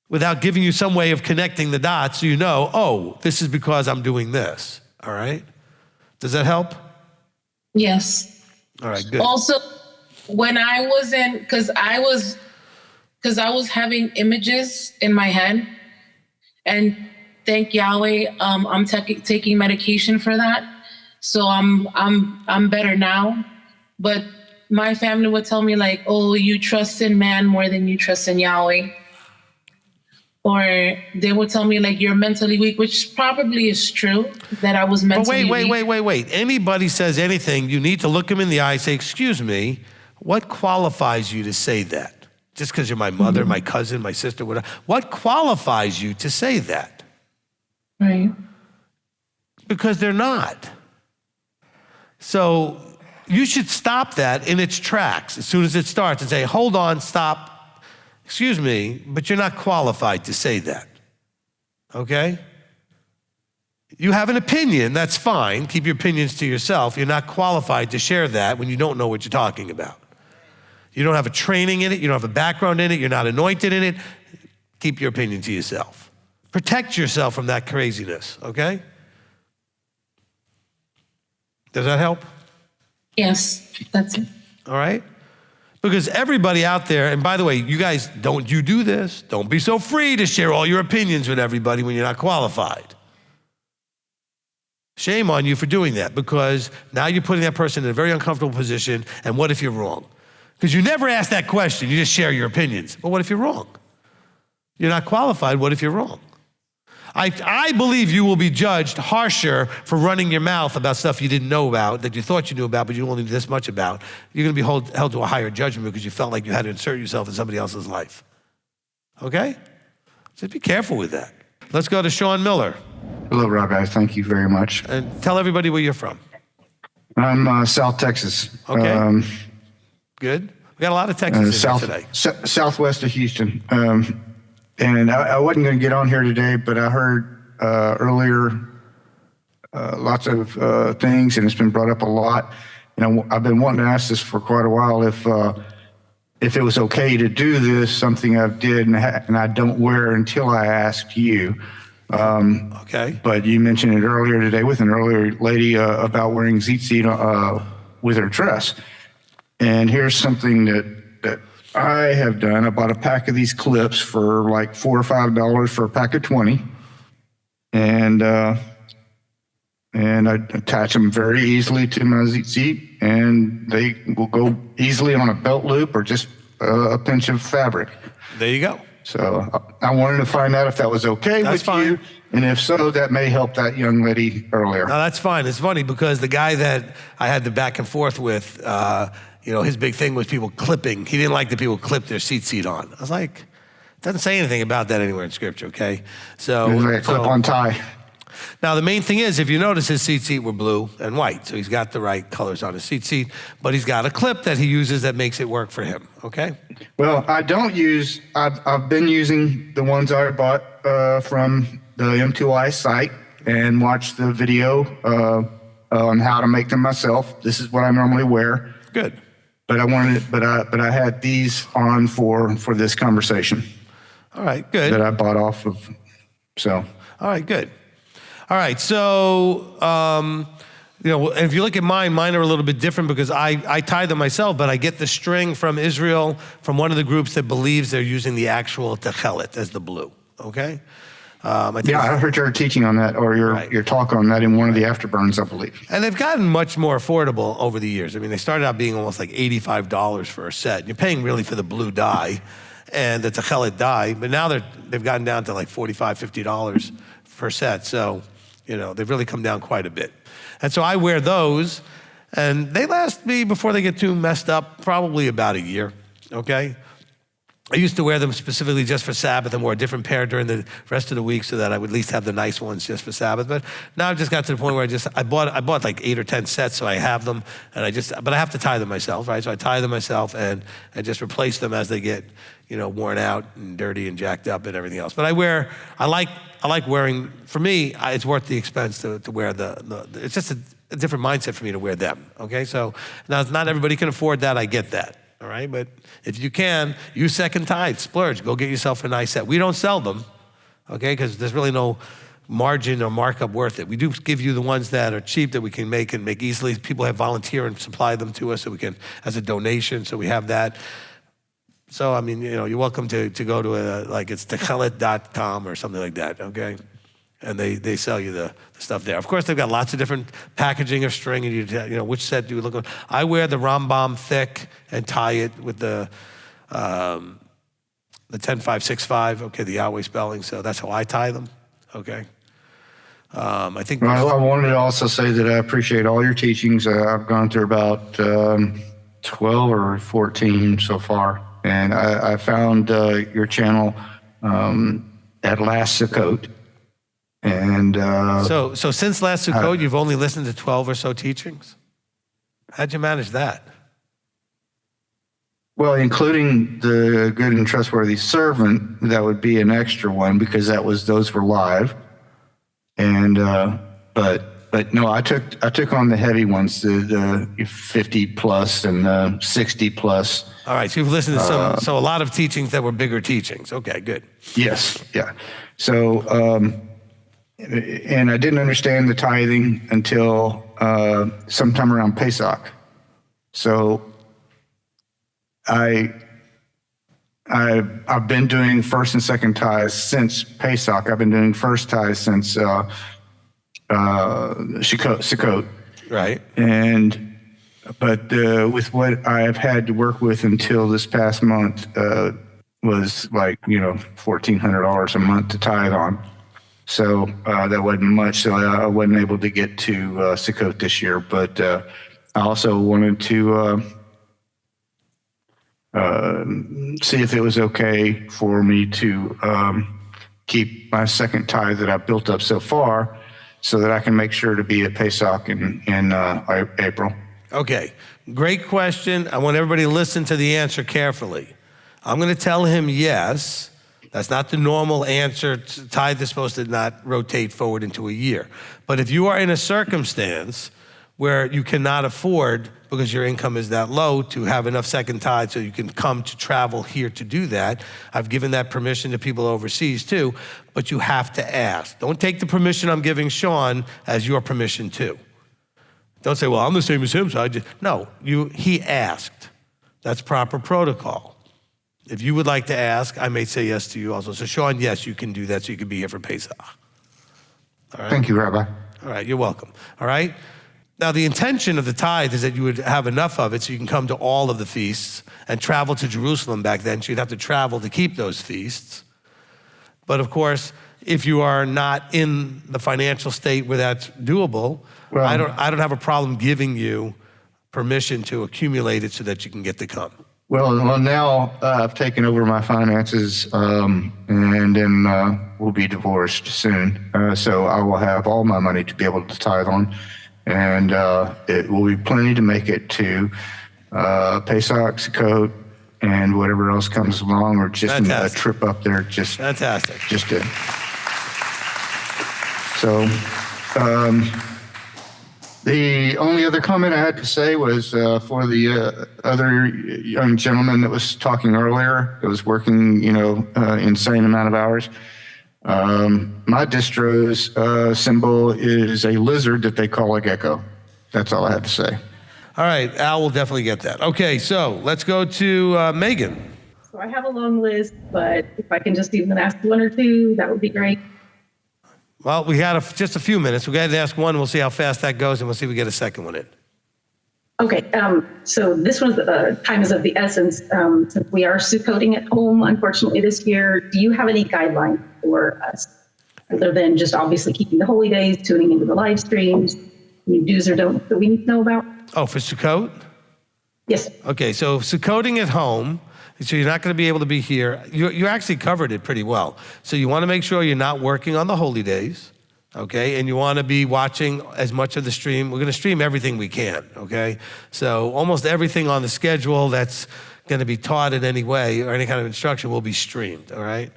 without giving you some way of connecting the dots so you know, oh, this is because I'm doing this, all right? Does that help? Yes. All right, good. Also, when I was because I was having images in my head, and thank Yahweh, I'm taking medication for that, so I'm better now. But my family would tell me like, "Oh, you trust in man more than you trust in Yahweh," or they would tell me like, "You're mentally weak," which probably is true that I was mentally weak. Wait. Anybody says anything, you need to look them in the eye and say, excuse me, what qualifies you to say that? Just because you're my mother, my cousin, my sister, whatever. What qualifies you to say that? Right. Because they're not. So you should stop that in its tracks as soon as it starts and say, hold on, stop. Excuse me, but you're not qualified to say that, okay? You have an opinion, that's fine. Keep your opinions to yourself. You're not qualified to share that when you don't know what you're talking about. You don't have a training in it. You don't have a background in it. You're not anointed in it. Keep your opinion to yourself. Protect yourself from that craziness, okay? Does that help? Yes, that's it. All right? Because everybody out there, and by the way, you guys, don't you do this. Don't be so free to share all your opinions with everybody when you're not qualified. Shame on you for doing that, because now you're putting that person in a very uncomfortable position, and what if you're wrong? Because you never ask that question, you just share your opinions. Well, what if you're wrong? You're not qualified, what if you're wrong? I believe you will be judged harsher for running your mouth about stuff you didn't know about, that you thought you knew about, but you only knew this much about. You're gonna be held to a higher judgment because you felt like you had to insert yourself in somebody else's life. Okay? So be careful with that. Let's go to Sean Miller. Hello, Rabbi. Thank you very much. And tell everybody where you're from. I'm South Texas. Okay. Good. We got a lot of Texans in here today. Southwest of Houston. And I wasn't going to get on here today, but I heard earlier lots of things, and it's been brought up a lot. I've been wanting to ask this for quite a while, if it was okay to do this, something I did and I don't wear until I asked you. Okay. But you mentioned it earlier today with an earlier lady about wearing tzitzit with her dress. And here's something that I have done. I bought a pack of these clips for like $4 or $5 for a pack of 20. And I attach them very easily to my tzitzit, and they will go easily on a belt loop or just a pinch of fabric. There you go. So I wanted to find out if that was okay with you, and if so, that may help that young lady earlier. No, that's fine. It's funny because the guy that I had the back and forth with, his big thing was people clipping. He didn't like that people clip their seat on. I was like, it doesn't say anything about that anywhere in Scripture, okay? So, like a clip-on tie. Now, the main thing is, if you notice, his seat were blue and white, so he's got the right colors on his seat, but he's got a clip that he uses that makes it work for him, okay? Well, I've been using the ones I bought from the M.t.o.i site and watched the video on how to make them myself. This is what I normally wear. Good. But I had these on for this conversation. All right, good. That I bought off of, so. All right, good. All right, so, if you look at mine are a little bit different because I tie them myself, but I get the string from Israel, from one of the groups that believes they're using the actual techelet as the blue, okay? I heard your teaching on that, or your talk on that in one of the afterburns, I believe. And they've gotten much more affordable over the years. I mean, they started out being almost like $85 for a set. You're paying really for the blue dye and the techelet dye, but now they've gotten down to like $45, $50 per set. So, they've really come down quite a bit. And so I wear those, and they last me, before they get too messed up, probably about a year, okay? I used to wear them specifically just for Sabbath and wore a different pair during the rest of the week so that I would at least have the nice ones just for Sabbath. But now I've just got to the point where I bought like 8 or 10 sets, so I have them, but I have to tie them myself, right? So I tie them myself and I just replace them as they get, worn out and dirty and jacked up and everything else. But I like wearing, for me, it's worth the expense to wear it's just a different mindset for me to wear them, okay? So now not everybody can afford that, I get that. all right? But if you can, use second tithe, splurge, go get yourself a nice set. We don't sell them, okay, because there's really no margin or markup worth it. We do give you the ones that are cheap that we can make and make easily. People have volunteer and supply them to us so we can, as a donation, so we have that. So, I mean, you're welcome to go to it's techelet.com or something like that, okay? And they sell you the stuff there. Of course, they've got lots of different packaging of string, and which set do you look at? I wear the Rambam thick and tie it with the 10565, okay, the Yahweh spelling, so that's how I tie them, okay? I think. Well, I wanted to also say that I appreciate all your teachings. I've gone through about 12 or 14 so far, and I found your channel at last Sukkot. And so since last Sukkot, you've only listened to 12 or so teachings? How'd you manage that? Well, including the good and trustworthy servant, that would be an extra one because those were live. And but no, I took on the heavy ones, the 50 plus and the 60 plus. All right, so you've listened to so a lot of teachings that were bigger teachings. Okay, good. Yes, yeah. So and I didn't understand the tithing until sometime around Pesach. So I've been doing first and second tithes since Pesach. I've been doing first tithes since Sukkot. Right. But with what I've had to work with until this past month was like $1,400 a month to tithe on. So that wasn't much. So I wasn't able to get to Sukkot this year. But I also wanted to see if it was okay for me to keep my second tithe that I've built up so far so that I can make sure to be at Pesach in April. Okay. Great question. I want everybody to listen to the answer carefully. I'm going to tell him yes. That's not the normal answer. Tithe is supposed to not rotate forward into a year. But if you are in a circumstance where you cannot afford, because your income is that low, to have enough second tithe so you can come to travel here to do that, I've given that permission to people overseas too, but you have to ask. Don't take the permission I'm giving Sean as your permission too. Don't say, well, I'm the same as him, so no, he asked. That's proper protocol. If you would like to ask, I may say yes to you also. So Sean, yes, you can do that so you can be here for Pesach. All right? Thank you, Rabbi. All right, you're welcome. All right? Now, the intention of the tithe is that you would have enough of it so you can come to all of the feasts and travel to Jerusalem back then, so you'd have to travel to keep those feasts. But of course, if you are not in the financial state where that's doable, well, I don't have a problem giving you permission to accumulate it so that you can get to come. Well, now I've taken over my finances, and then we'll be divorced soon. So I will have all my money to be able to tithe on, and it will be plenty to make it to Pesach, Sukkot, and whatever else comes along, or just a trip up there. Just fantastic. Just it. So. The only other comment I had to say was for the other young gentleman that was talking earlier, that was working, insane amount of hours. My distro's symbol is a lizard that they call a gecko. That's all I had to say. All right, Al will definitely get that. Okay, so let's go to Megan. So I have a long list, but if I can just even ask one or two, that would be great. Well, we got just a few minutes. We'll go ahead and ask one. We'll see how fast that goes, and we'll see if we get a second one in. Okay. So this one's time is of the essence. Since we are Sukkoting at home, unfortunately, this year, do you have any guidelines for us, other than just obviously keeping the holy days, tuning into the live streams, any do's or don'ts that we need to know about? Oh, for Sukkot? Yes. Okay. So Sukkoting at home. So you're not going to be able to be here. You actually covered it pretty well. So you want to make sure you're not working on the holy days, okay? And you want to be watching as much of the stream. We're going to stream everything we can, okay? So almost everything on the schedule that's going to be taught in any way or any kind of instruction will be streamed, all right?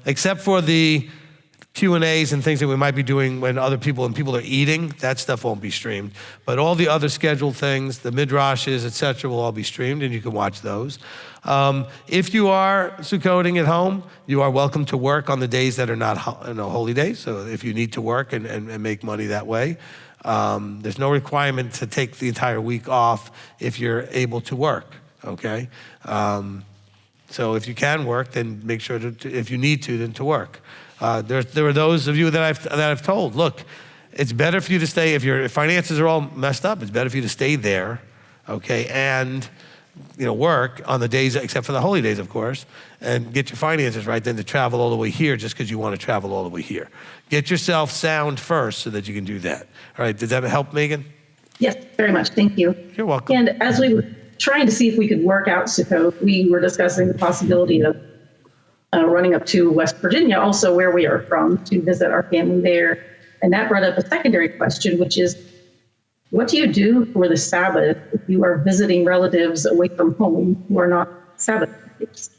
Except for the Q&As and things that we might be doing when people are eating, that stuff won't be streamed. But all the other scheduled things, the midrashes, et cetera, will all be streamed, and you can watch those. If you are Sukkoting at home, you are welcome to work on the days that are not holy days. So if you need to work and make money that way, there's no requirement to take the entire week off if you're able to work, okay? So if you can work, then make sure if you need to, then to work. There are those of you that I've told, look, it's better for you to stay, if your finances are all messed up, it's better for you to stay there, okay, and work on the days, except for the holy days, of course, and get your finances right than to travel all the way here just because you want to travel all the way here. Get yourself sound first so that you can do that. All right, does that help, Megan? Yes, very much, thank you. You're welcome. And as we were trying to see if we could work out Sukkot, we were discussing the possibility of running up to West Virginia, also where we are from, to visit our family there. And that brought up a secondary question, which is, what do you do for the Sabbath if you are visiting relatives away from home who are not Sabbath keepers?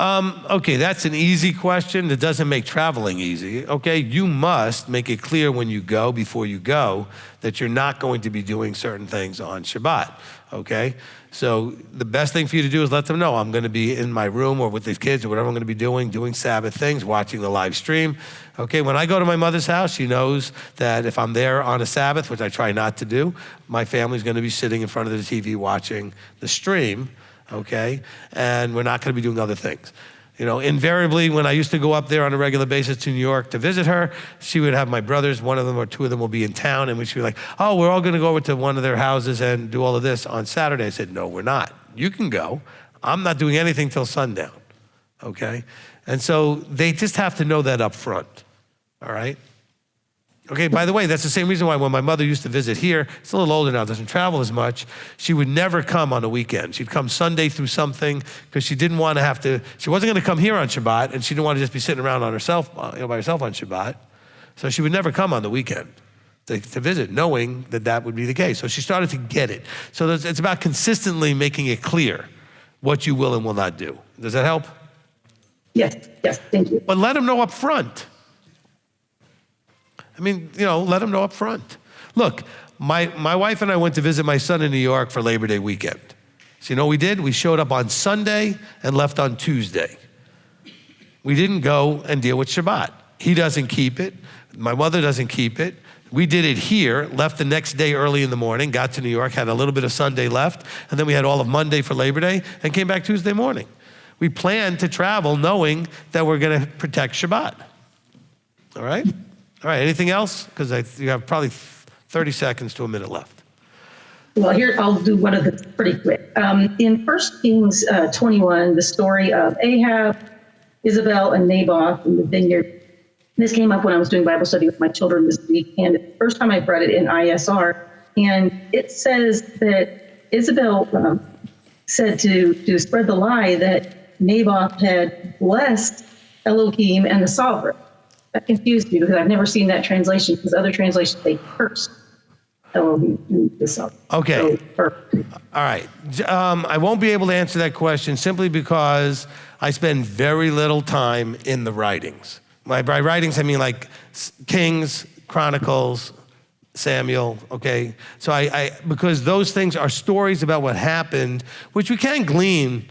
Okay, that's an easy question that doesn't make traveling easy. Okay, you must make it clear when you go, before you go, that you're not going to be doing certain things on Shabbat. Okay, so the best thing for you to do is let them know, I'm going to be in my room or with the kids or whatever I'm going to be doing Sabbath things, watching the live stream. Okay, when I go to my mother's house, she knows that if I'm there on a Sabbath, which I try not to do, my family's going to be sitting in front of the TV watching the stream. Okay, and we're not going to be doing other things. Invariably, when I used to go up there on a regular basis to New York to visit her, she would have my brothers, one of them or two of them will be in town, and she'd be like, oh, we're all going to go over to one of their houses and do all of this on Saturday. I said, no, we're not. You can go. I'm not doing anything till sundown, okay? And so they just have to know that up front, all right? Okay, by the way, that's the same reason why when my mother used to visit here, it's a little older now, doesn't travel as much, she would never come on a weekend. She'd come Sunday through something because she didn't want to she wasn't going to come here on Shabbat, and she didn't want to just be sitting around on herself, by herself on Shabbat. So she would never come on the weekend to visit, knowing that would be the case. So she started to get it. So it's about consistently making it clear what you will and will not do. Does that help? Yes, thank you. But let them know up front. Let them know up front. Look, my wife and I went to visit my son in New York for Labor Day weekend. So you know what we did? We showed up on Sunday and left on Tuesday. We didn't go and deal with Shabbat. He doesn't keep it. My mother doesn't keep it. We did it here, left the next day early in the morning, got to New York, had a little bit of Sunday left, and then we had all of Monday for Labor Day and came back Tuesday morning. We planned to travel knowing that we're going to protect Shabbat. All right? All right, anything else? Because you have probably 30 seconds to a minute left. Well, here, I'll do one of the pretty quick. In 1 Kings 21, the story of Ahab, Isabel, and Naboth in the vineyard. This came up when I was doing Bible study with my children this week, and the first time I've read it in ISR, and it says that Isabel said to spread the lie that Naboth had blessed Elohim and the sovereign. That confused me because I've never seen that translation, because other translations say curse Elohim and the sovereign. Okay. So, all right. I won't be able to answer that question simply because I spend very little time in the writings. By writings, I mean like Kings, Chronicles, Samuel, okay? So because those things are stories about what happened, which we can glean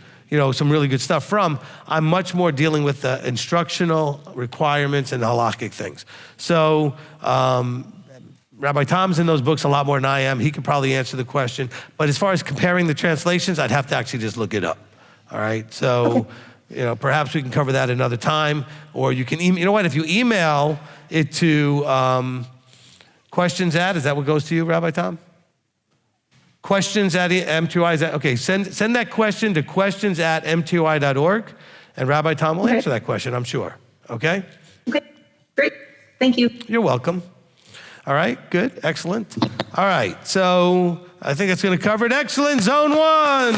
some really good stuff from. I'm much more dealing with the instructional requirements and the halakhic things. So Rabbi Tom's in those books a lot more than I am. He could probably answer the question. But as far as comparing the translations, I'd have to actually just look it up. All right? So, perhaps we can cover that another time. Or you can email, if you email it to questions at, is that what goes to you, Rabbi Tom? Questions at m.t.o.i. Okay, send that question to questions@m.t.o.i.org, and Rabbi Tom will answer that question, I'm sure. Okay? Okay, great. Thank you. You're welcome. All right, good, excellent. All right, so I think that's going to cover it. Excellent, zone 1.